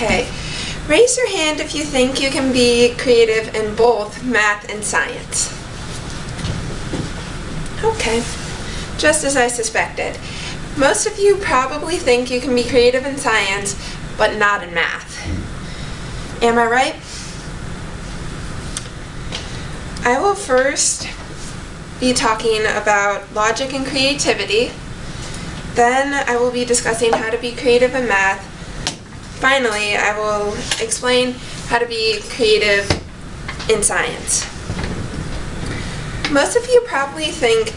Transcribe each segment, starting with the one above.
Okay, raise your hand if you think you can be creative in both math and science. Okay, just as I suspected. Most of you probably think you can be creative in science, but not in math. Am I right? I will first be talking about logic and creativity. Then I will be discussing how to be creative in math. Finally, I will explain how to be creative in science. Most of you probably think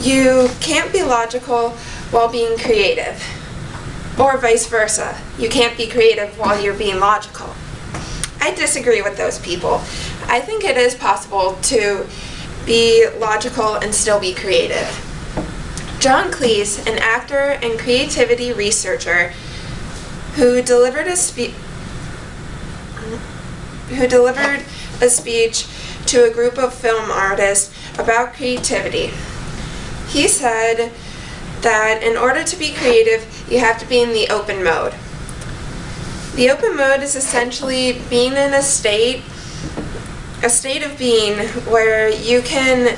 you can't be logical while being creative, or vice versa. You can't be creative while you're being logical. I disagree with those people. I think it is possible to be logical and still be creative. John Cleese, an actor and creativity researcher who delivered a speech to a group of film artists about creativity. He said that in order to be creative, you have to be in the open mode. The open mode is essentially being in a state of being where you can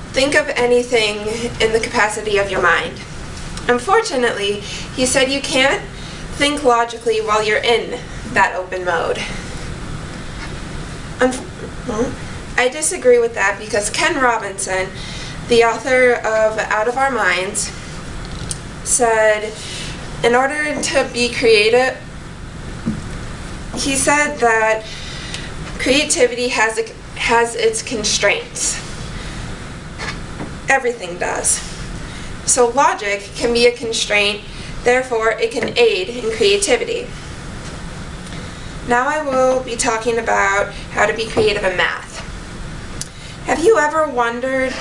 think of anything in the capacity of your mind. Unfortunately, he said you can't think logically while you're in that open mode. I disagree with that because Ken Robinson, the author of Out of Our Minds, said in order to be creative, he said that creativity has its constraints. Everything does. So logic can be a constraint, therefore it can aid in creativity. Now I will be talking about how to be creative in math. Have you ever wondered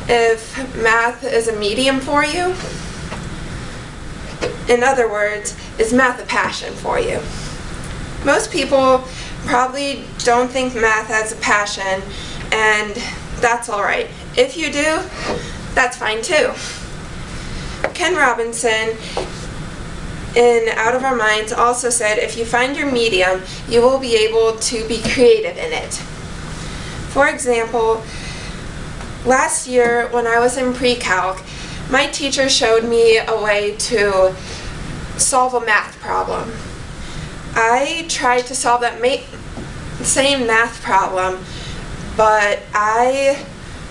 if math is a medium for you? In other words, is math a passion for you? Most people probably don't think math has a passion, and that's alright. If you do, that's fine too. Ken Robinson in Out of Our Minds also said if you find your medium, you will be able to be creative in it. For example, last year when I was in pre-calc, my teacher showed me a way to solve a math problem. I tried to solve that same math problem, but I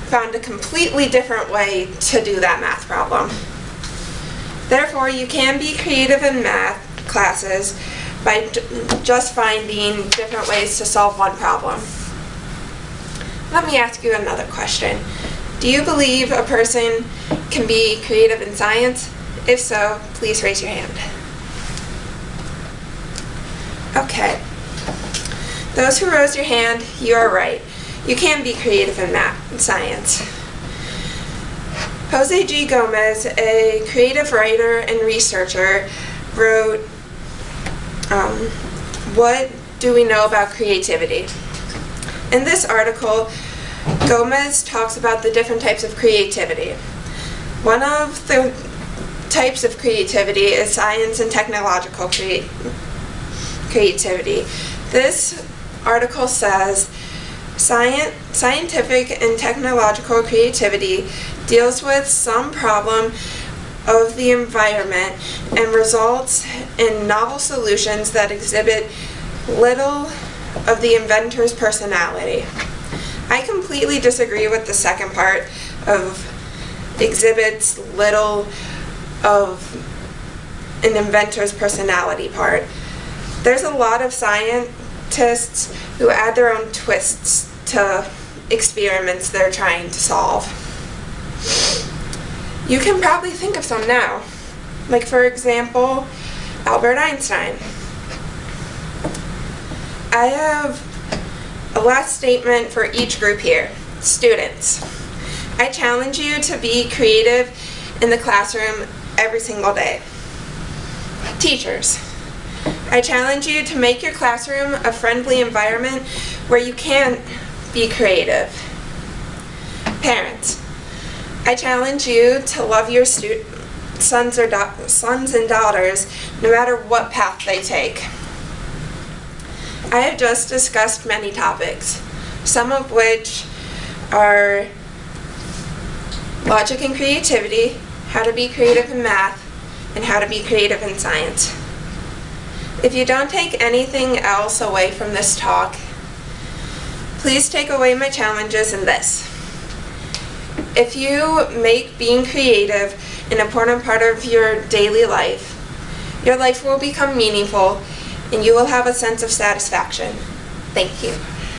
found a completely different way to do that math problem. Therefore, you can be creative in math classes by just finding different ways to solve one problem. Let me ask you another question. Do you believe a person can be creative in science? If so, please raise your hand. Okay. Those who raised your hand, you are right. You can be creative in math and science. Jose G. Gomez, a creative writer and researcher, wrote, What Do We Know About Creativity? In this article, Gomez talks about the different types of creativity. One of the types of creativity is science and technological creativity. This article says, scientific and technological creativity deals with some problem of the environment and results in novel solutions that exhibit little of the inventor's personality. I completely disagree with the second part of exhibits little of an inventor's personality part. There's a lot of scientists who add their own twists to experiments they're trying to solve. You can probably think of some now. Like, for example, Albert Einstein. I have a last statement for each group here. Students, I challenge you to be creative in the classroom every single day. Teachers, I challenge you to make your classroom a friendly environment where you can be creative. Parents, I challenge you to love your sons and daughters, no matter what path they take. I have just discussed many topics, some of which are logic and creativity, how to be creative in math, and how to be creative in science. If you don't take anything else away from this talk, please take away my challenges in this. If you make being creative an important part of your daily life will become meaningful and you will have a sense of satisfaction. Thank you.